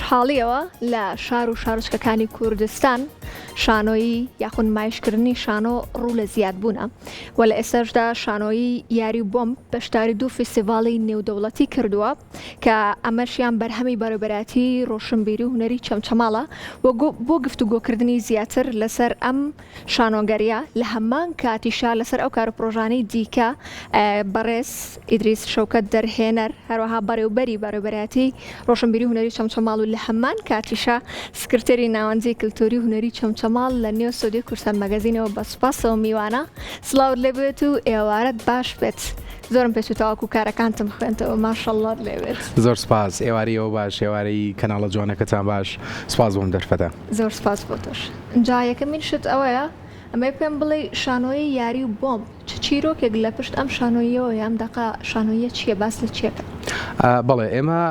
خۆشحاڵیەوە لە شار و شارچکەکانی کوردستان شانۆیی یاخود نمایشکردنی شانۆ ڕوو لە زیادبوونە و لە ئێستاشدا شانۆیی یاری بۆمب بەشداری 2 فێستیڤاڵی نێودەوڵەتی کردووە کە ئەمەشیان بەرهەمی بەڕێوەبەراتی ڕۆشنبیری و هونەری چەمچەماڵە و بۆ گفتوگۆکردنی زیاتر لەسەر ئەم شانۆگەریە لە هەمان کاتیشا لەسەر ئەو کار و پرۆژانەی دیکە بەڕێز ئیدریس شەوکەت دەرهێنەر هەروەها بەڕێوەبەری بەڕێوەبەراتی ڕۆشنبیری هونەری چەمچەماڵ و لە هەمان کاتیشا سکرتێری ناوەندی کلتوری هونەری چەمچەماڵ لە نێو سودی کورسان مەگەزینەوە بە سوپاسەوە میوانە سڵاوت لێبێت و ئێوارەت باش بێت. زۆرم پێچوتەواکو کارەکانتم خوێنتەوە ماشەڵڵات لێبێت. زۆر سپاس ئێوارەیەوە باش ئێوارەی کەناڵە جوانەکەتان باش سپاس بۆم دەرفەتە. زۆر سپاس بۆ تۆش. جا یەکەمین شت ئەوەیە ئەمەی پێم بڵێ شانۆیی یاری و بۆمب چ چیرۆکێک لە پشت ئەم شانۆییەوە یام دەقا شانۆیە چییە باس لە چیەکە؟ بەڵێ ئێمە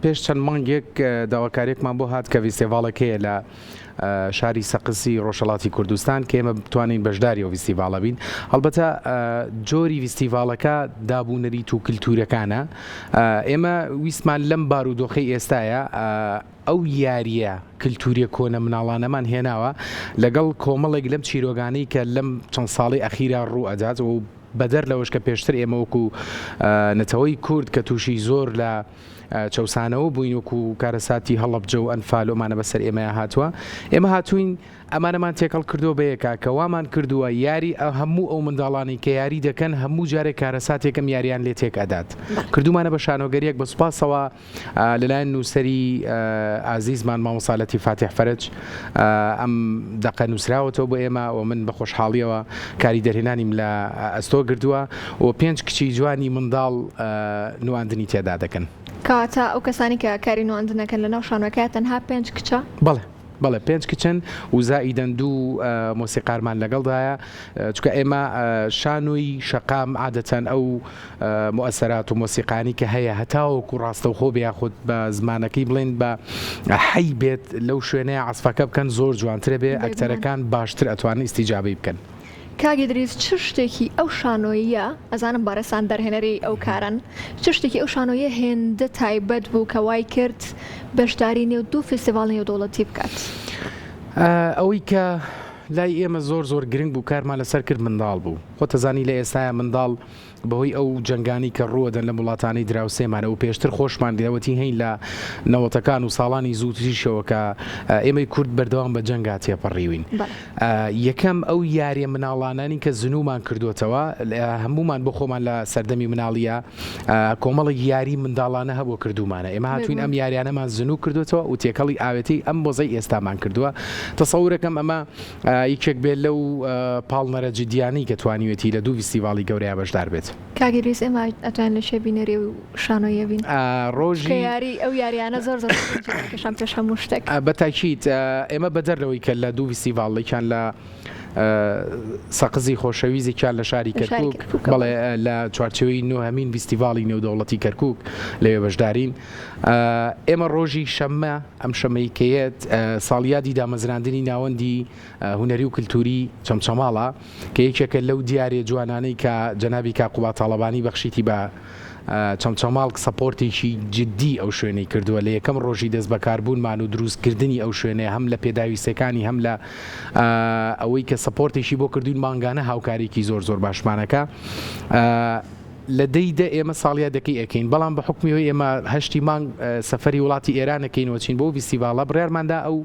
پێش چەند مانگێک داواکاریێکمان بۆ هات کە فێستیڤاڵەکەیە لە شاری سەقسی ڕۆژهەڵاتی کوردستان کە ئێمە بتوانین بەشداری ئەو فێستیڤاڵە بین. هەڵبەتە جۆری فێستیڤاڵەکە دابوونەریت و کلتورەکانە ئێمە ویستمان لەم بارودۆخەی ئێستایە ئەو یاریە کلتوریە کۆنە مناڵانەمان هێناوە لەگەڵ کۆمەڵێک لەم چیرۆگانەی کە لەم چەند ساڵی ئەخیرا ڕوو ئەدات و بەدەر لەوەش کە پێشتر ئێمە وەکو نەتەوەی کورد کە تووشی زۆر لە چەوسانەوە بووین وەکو کارەساتی هەڵەبجە و ئەنفالۆمانە بەسەر ئێمە هاتووە ئێمە هاتوین ئەمانەمان تێکەڵ کردو بە یەکا کە وامان کردووە یاری هەموو ئەو منداڵانی کە یاری دەکەن هەموو جارێک کارەساتێکم یاریان لێ تێک ئەدات کردومانە بە شانۆگەریەک بە سوپاسەوە لەلایەن نووسەری ئازیزمان مامۆسالەتی فاتح فەرج ئەم دەقە نووسراوەتەوە بۆ ئێمە و من بە خۆشحاڵیەوە کاری دەرهێنانیم لە ئەستۆ کردووە و 5 کچی جوانی منداڵ نواندنی تێدا دەکەن. کەواتە ئەو کەسانی کە کاری نواندنەکەن لەناو شانۆکەیە تەنها 5 کچە؟ بەڵێ 5 کچن و زائیدەن 2 مۆسیقارمان لەگەڵدایە چکە ئێمە شانۆی شەقام عادەتەن ئەو مؤسسەرات و مۆسیقانی کە هەیە هەتاوەکو ڕاستەوخۆ بە یاخود بە زمانەکەی بڵێن بە حەی بێت لەو شوێنەیە عەسفەکە بکەن زۆر جوانترە بێ ئەکتەرەکان باشتر ئەتوانن ئیستیجابەی بکەن. کاگی دریس چ شتێکی ئەو شانۆییە ئەزانم بارەسان دەرهێنەری ئەو کارن چ شتێکی ئەو شانۆیە هێندە تایبەت بوو کە وای کرد بەشداری نێو 2 فێستیڤاڵ نێودەوڵەتی بکات؟ ئەوەی کە لای ئێمە زۆر گرنگ بوو کارمان لەسەر کرد منداڵ بوو خۆتەزانی لە ئێستاە منداڵ بەهۆی ئەو جنگانی کە ڕوەدەن لە وڵاتانی دراوسێمانە و پێشتر خۆشمان دەوەتی هەین لە نەوەتەکان و ساڵانی زووتریشەوە کە ئێمەی کورد بەردەوام بە جەنگا تێپەڕیوین. یەکەم ئەو یاریە مناڵانانی کە زنومان کردوتەوە هەمومان بۆ خۆمان لە سەردەمی مناڵیە کۆمەڵی یاری منداڵانە هەبوو کردومانە ئێمە هاتوین ئەم یاریانەمان زنوو کردوتەوە و تێکەڵی ئاوێتی ئەم بۆزەی ئێستامان کردووە تەسەورەکەم ئەمە یەکێک بێت لەو پاڵنەرە جدیانی کە توانیوێتی لە 2 فێستیڤاڵی گەورەیە بەشدار بێت. کاگی دریس ئێمە ئەتوان لە شێ بینەری و شانۆیە بین ڕۆژی یاری ئەو یاریانە زۆر کەشان پێش هەموو شتێک بەتاکیت ئێمە بەدەرەوەی کە لە 2 فێستیڤاڵێکیان لە سەقزی خۆشەویستێکیان لە شاری کەرکووک بەڵێ لە چوارچێوەی نۆهەمین فێستیڤاڵی نێودەوڵەتی کەرکووک لەوێ بەشدارین ئێمە ڕۆژی شەممە ئەم شەمەیکەیەت ساڵیادی دامەزراندنی ناوەندی هونەری و کللتوری چەمچەماڵە کە یەکێکە لەو دیارێ جوانانەی کە جەنابی کاقوبا تاڵەبانی بەخشیتی بە چەمچەماڵ سەپۆرتێکی جددی ئەو شوێنەی کردووە لە یەکەم ڕۆژی دەست بەکاربوونمان و دروستکردنی ئەو شوێنەیە هەم لە پێداویستەکانی هەم لە ئەوەی کە سەپۆرتێکی بۆ کردوین مانگانە هاوکارێکی زۆر باشمانەکە لە دەیدە ئێمە ساڵیا دەکەی ئەەکەین بەڵام بە حکمیەوەی ئێمە هەشتی مانگ سەفەری وڵاتی ئێرانەکەینەوە چین بۆ فێستیڤاڵە بڕیارماندا ئەو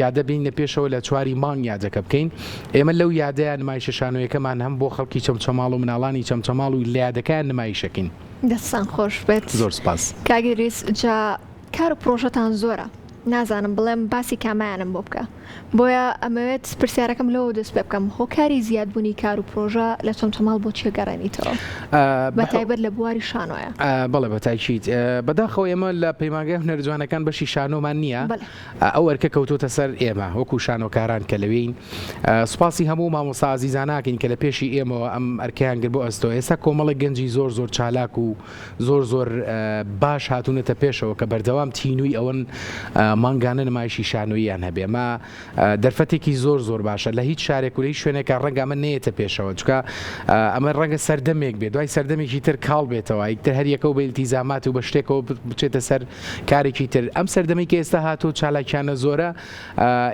یادە بینە پێشەوە لە 4 مانگ یادەکە بکەین ئێمە لەو یادەیە نمایشە شانۆیەکەمان هەم بۆ خەڵکی چەمچەماڵ و مناڵانی چەمچەماڵ و لە یادەکەیان نمایشەکەین. دەستان خۆش بێت. زۆر سپاس. کاگی دریس جا کار و پرۆژەتان زۆرە نازانم بڵێم باسی کامایانم بۆ بکە بۆیە ئەمەوێت پرسیارەکەم لەوە دەست پێ بکەم هۆکاری زیادبوونی کار و پرۆژە لە چەمچەماڵ بۆ چیە گەڕێنیتەوە بەتایبەت لە بواری شانۆیە؟ بەڵێ بەتاکیت بەداخەوە ئێمە لە پەیمانگەی هونەر جوانەکان بەشی شانۆمان نییە ئەو ئەرکە کەوتوتە سەر ئێمە وەکو شانۆکاران کە لەوێین سوپاسی هەموو مامۆستا ئازیزاناکەین کە لە پێشی ئێمەوە ئەم ئەرکیان گر بۆ ئەستۆ ئێستا کۆمەڵی گەنجی زۆر چالاک و زۆر باش هاتوونەتە پێشەوە کە بەردەوام تینووی ئەوەن مانگانە نمایشی شانۆییان هەبێ ما دەرفەتێکی زۆر باشە لە هیچ شارێک و لە هیچ شوێنێکە ڕەنگە ئەمە نێتە پێشەوە چکە ئەمە ڕەنگە سەردەمێک بێت دوای سەردەمێکی تر کاڵ بێتەوە یەکتر هەر یەکە و بە ئیلتیزامات و بە شتێکەوە بچێتە سەر کارێکی تر ئەم سەردەمەی کە ئێستا هاتوو چالاکیانە زۆرە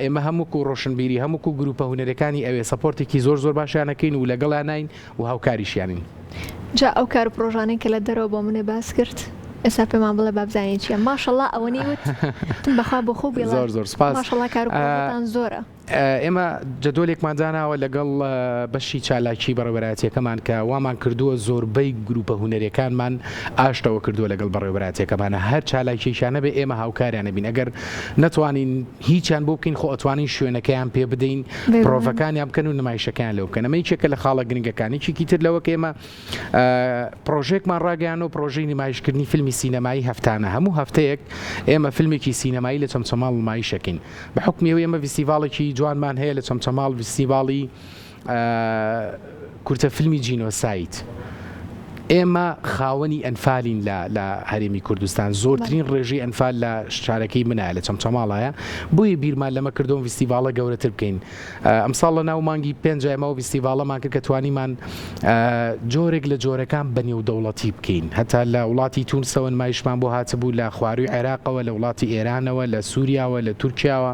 ئێمە هەمووکو ڕۆشنبیری هەمووکو گروپە هونەرەکانی ئەوێ سەپۆرتێکی زۆر باشیانەکەین و لەگەڵانین و هاوکاریشیانین. جا ئەو کار پرۆژانەی کە لە دەرەوە بۆ منێ باس کرد ئێستا پێمان بڵێ بابزانین چیە ماشەڵڵا ئەوەنی وت بەخوا بۆ خۆ بێڵ زۆر سپاس ماشەڵڵا کار پرۆژەتان زۆرە. ئێمە جەدۆلێکمان داناوە لەگەڵ بەشی چالاکی بەڕێوەبەراتیەکەمان کە وامان کردووە زۆربەی گروپە هونەرەکانمان ئاشتەوە کردووە لەگەڵ بەڕێوەبەراتیەکەمانە هەر چالاکیشانە بێ ئێمە هاوکاریانە بین ئەگەر نەتوانین هیچیان بۆ بکەین خۆ ئەتوانین شوێنەکەیان پێ بدەین پرۆڤەکانیان بکەن و نمایشەکەیان لەو بکەن ئەمە یەکێکە لە خاڵە گرنگەکانێکی تر لەوە کە ئێمە پرۆژێکمان ڕاگەیانەوە پرۆژەی نمایشکردنی فیلمی سینەمایی هەفتانە هەموو هەفتەیەک ئێمە فیلمێکی سینەمایی لە چەمچەماڵ نمایشەکەین بە حکمیەوە ئێمە فێستیڤاڵێکی جوانمان هەیە لە چەمچەماڵ فێستیڤاڵی کورتە فیلمی جینۆسایت ئێمە خاوەنی ئەنفالین لە هەرێمی کوردستان زۆرترین ڕێژەی ئەنفال لە شارەکەی منایە لە چەمچەماڵایە بۆیە بیرمان لەمە کردەوە فێستیڤاڵە گەورەتر بکەین ئەمساڵ لە ناو مانگی 5 ئێمەوە فێستیڤاڵەمان کرد کە توانیمان جۆرێک لە جۆرەکان بە نێودەوڵەتی بکەین هەتا لە وڵاتی تونسەوە نمایشمان بۆ هاتبوو لە خواروی عێراقەوە لە وڵاتی ئێرانەوە لە سووریاوە لە تورکیاوە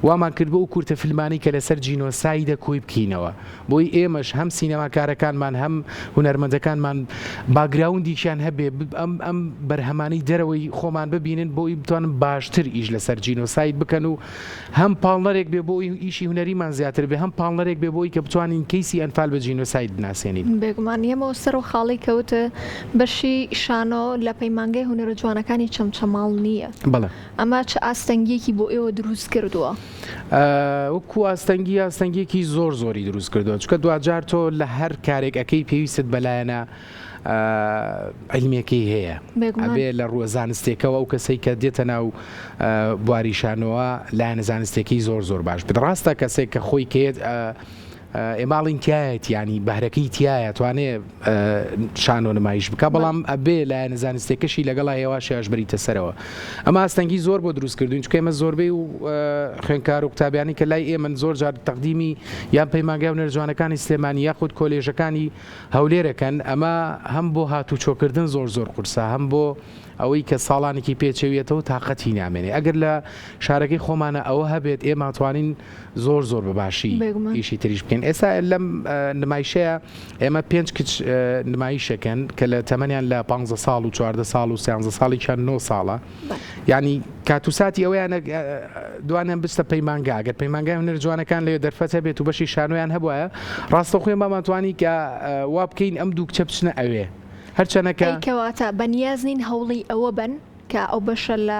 وامان کرد بۆ ئەو کورتە فیلمانی کە لەسەر جینۆسایدە کۆی بکەینەوە بۆی ئێمەش هەم سینەماکارەکانمان هەم هونەرمەندەکانمان باگراوندیشیان هەبێ ئەم بەرهەمانی دەرەوەی خۆمان ببینن بۆی بتوانن باشتر ئیش لەسەر جینۆساید بکەن و هەم پاڵنەرێک بێ بۆی ئیشی هونەریمان زیاتر بێ هەم پاڵنەرێک بێ بۆی کە بتوانین کەیسی ئەنفال بە جینۆساید بناسێنین. بێگومان ئێمەوە سەر و خاڵی کەوتە بەشی شانۆ لە پەیمانگەی هونەرە جوانەکانی چەمچەماڵ نییە. بەڵێ ئەمە چه ئاستەنگیەکی بۆ ئێوە دروست کردووە؟ وەکو ئاستەنگیەکی زۆری دروست کردووە چکە دوجار تۆ لە هەر کارێک ئەەکەی پێویست بەلایەنە علمیەکەی هەیە ئەبێ لە ڕووە زانستێکەوە ئەو کەسەی کە دێتە ناو بواریشانەوە لایەنە زانستێکی زۆر باش بێت ڕاستە کەسێک کە خۆی کێت ئێماڵین تایەت ینی بەهرەکەی تایە توانێت شانۆ نمایش بکە بەڵام ئەبێ لایەنە زانستێکەشی لەگەڵا هێواشیاش بریتە سەرەوە ئەمە ئاستەنگی زۆر بۆ دروستکردوین چکە ئێمە زۆربەی و خوێندکار و قوتابیانی کە لای ئێمە زۆر جار تەقدیمی یان پەیمانگای هونەرجوانەکانی سلێمانی یاخود کۆلێژەکانی هەولێرەکەن ئەمە هەم بۆ هاتوچۆکردن زۆر قورسە هەم بۆ ئەوەی کە ساڵانێکی پێچەوێتەوە تااقەتی نامێنێ ئەگەر لە شارەکەی خۆمانە ئەوە هەبێت ئێمە توانین زۆر بەباشی ئیشی تریش بکەین ئێستا لەم نمایشەیە ئێمە 5 کچ نمایشەکەن کە لە تەمەنیان لە 15 ساڵ و 14 ساڵ و 13 ساڵێکیان 9 ساڵە ینی کاتوساتی ئەوەیان دوانیان بستە پەیمانگا ئەگەر پەیمانگای هونەرجوانەکان لێ دەرفەتە بێت و بەشی شانۆیان هەبووە ڕاستەوخۆی ماماتوانی کە وا بکەین ئەم دوو کچە بچنە ئەوێ هەرچەنەکە کەواتە بەنیاز نین هەوڵی ئەوە بن کە ئەو بەشە لە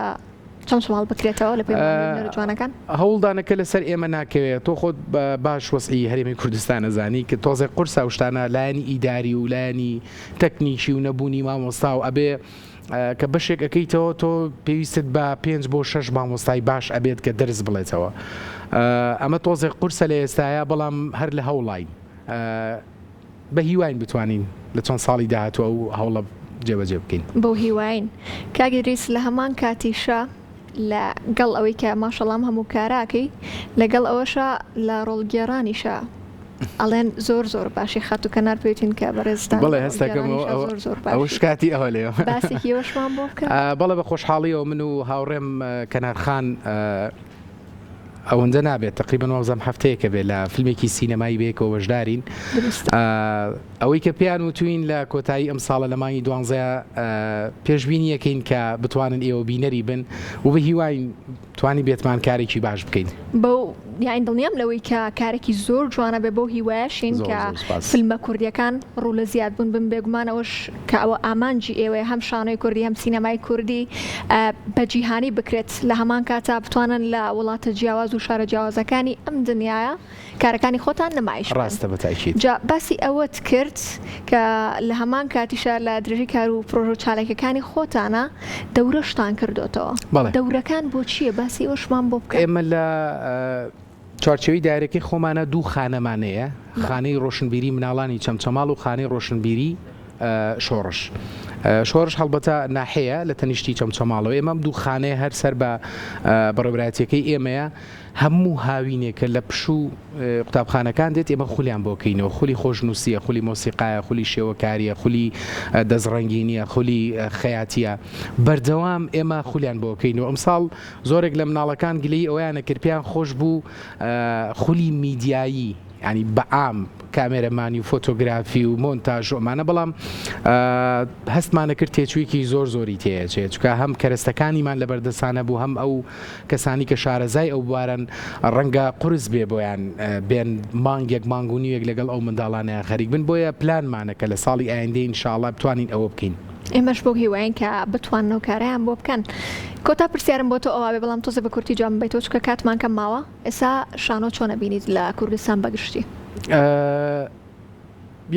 چەند شماڵ بکرێتەوە لە پەیمانگای جوانەکان هەوڵدانەکە لەسەر ئێمە ناکەوێت تۆ خۆت باش وەسعی هەرێمی کوردستان نەزانی کە تۆزێک قورسا شتانە لایەنی ئیداری و لایەنی تەکنیکی و نەبوونی مامۆستا و ئەبێ کە بەشێک ئەەکەیتەوە تۆ پێویستت بە 5 بۆ 6 مامۆستای باش ئەبێت کە دەرز بڵێتەوە ئەمە تۆزێک قورسە لە ئێستاە بەڵام هەر لە هەوڵین بە هیواین بتوانین لە چەند ساڵی داهاتوە و هەوڵە جێبەجێ بکەین بۆ هیواین کاگدریس لە هەمان کاتیشە لەگەڵ ئەوەی کە ماشەڵام هەموو کاراکەی لەگەڵ ئەوەشە لە ڕۆڵگێڕانیشە ئەڵێن زۆر باشی خەت و کەنار پێوتین کە بەڕێزدان بەڵێ هەستەکەم ئەوە شکاتی ئەوە لێ باسێکی ئەوەشمان بۆ بکە بەڵێ بە خۆشحاڵیەوە من و هاوڕێم کەنارخان ئەوەندە نابێت تقریبا وەزەم هەفتەیەکە بێت لە فیلمێکی سینەمایی بێکەوە بەشدارین ئەوەی کە پێیان وتوین لە کۆتایی ئەم ساڵە لە مانگی 12 پێشبینیەکەین کە بتوانن ئێوە بینەری بن و بە هیواین توانی بێتمان کارێکی باش بکەین بەو یاین دڵنیام لەوەی کە کارێکی زۆر جوانە بێ بۆ هیوایشین کە فیلمە کوردیەکان ڕوو لە زیاد بوون بن بێگومانەوەش کە ئەوە ئامانجی ئێوەیە هەم شانۆی کوردی هەم سینەمای کوردی بەجیهانی بکرێت لە هەمان کاتا بتوانن لە وڵاتە جیاواز و شارە جیاوازەکانی ئەم دنیاە کارەکانی خۆتان نمایش ڕاستە بەتاکید جا باسی ئەوەت کرد کە لە هەمان کاتیشە لە درێژی کار و پرۆژە چالاکیەکانی خۆتانە دەورەشتان کردوتەوە دەورەکان بۆ چییە باسی ئەوشمان بۆ بکەین ئێمە لە چارچەوەی دایرەکەی خۆمانە دوو خانەمانەیە خانەی ڕۆشنبیری مناڵانی چەمچەماڵ و خانەی ڕۆشنبیری شۆڕش هەڵبەتە ناحەیە لە تەنیشتی چەمچەماڵەوە ئێمەم دوو خانەیە هەر سەر بە بەڕێوەبرایەتیەکەی ئێمەیە هەموو هاوینێکە لە پشوو قوتابخانەکان دێت ئێمە خولیان بۆکەینەوە خولی خۆشنووسیە خولی مۆسیقایە خولی شێوەکاریە خولی دەزڕەنگینیە خولی خەیاتیە بەردەوام ئێمە خولیان بۆکەینەوە ئەمساڵ زۆرێک لە مناڵەکان گلەی ئەویانە کردپیان خۆش بوو خولی میدیایی ینی بەعام کامێرەمانی و فۆتۆگرافی و مۆنتاژ ئەمانە بەڵام هەستمانە کرد تێچوویکی زۆری تێچێت چکە هەم کەرەستەکانیمان لە بەردەسانە بوو هەم ئەو کەسانی کە شارەزای ئەو بوارن ڕەنگە قورس بێ بۆیان بێن مانگێک مانگونیەک لەگەڵ ئەو منداڵانەیە خەریک بن بۆیە پلانمانەکە لە ساڵی ئایندەی ئینشاءڵڵا بتوانین ئەوە بکەین. ئێمەش بۆ هیوایین کە بتوانن و کارەیان بۆ بکەن. کۆتا پرسیارم بۆ تۆ ئەوە بەڵام تۆزە بە کورتی جوان بێتەوە چکە کاتمان کەم ماوە ئێستا شانۆ چۆنە بینیت لە کوردستان بەگشتی؟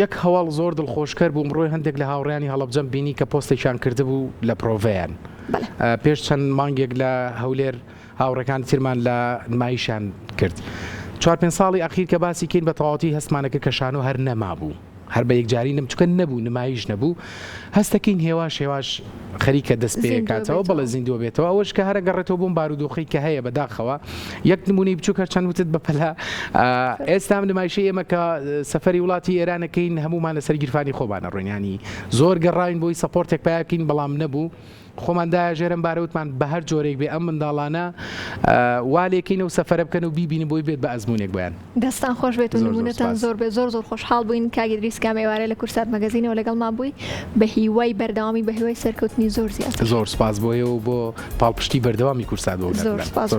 یەک هەواڵ زۆر دڵخۆشکەر بوو ئەمڕۆی هەندێک لە هاوڕێیانی هەڵەبجەم بینی کە پۆستێکیان کردبوو لە پرۆڤەیان پێش چەند مانگێک لە هەولێر هاوڕەکانی ترمان لە نمایشیان کرد 4-5 ساڵی ئەخیر کە باسی کەین بە تەواوەتی هەستمانەکە کە شانۆ هەر نەمابوو هەر بە یەکجاری نەمچکە نەبوو نمایش نەبوو هەستەکەین هێواش خەریکە دەست پێ کاتەوە بەڵێ زیندوە بێتەوە ئەوش کە هەرە گەڕێتەوە بۆم بارودۆخی کە هەیە بەداخەوە یەک نمونەی بچووکە چەند وتت بەپەلا ئێستا نمایشی ئێمە کە سەفەری وڵاتی ئێرانەکەین هەمومان لەسەر گیرفانی خۆبانە ڕۆینانی زۆر گەڕاین بۆی سەپۆرتێک پیاکەین بەڵام نەبوو خۆماندایە ژێرم بارەوتمان بە هەر جۆرێک بێ ئەم منداڵانە والێکین و سەفەرە بکەن و بیبینی بۆی بێت بە ئەزمونێک بۆیان دەستان خۆش بێت و نمونەتان زۆر بێت زۆر خۆشحاڵ بووین کاگی دریسکام ئێوارە لە کورسات مەگەزینەوە لەگەڵمان بووی بە هیوای بەردەوامی بە هیوای سەرکەوتنی زۆر زیاد زۆر سپاس بۆیە و بۆ پاڵپشتی بەردەوامی کورسات بۆ زۆر سپاس.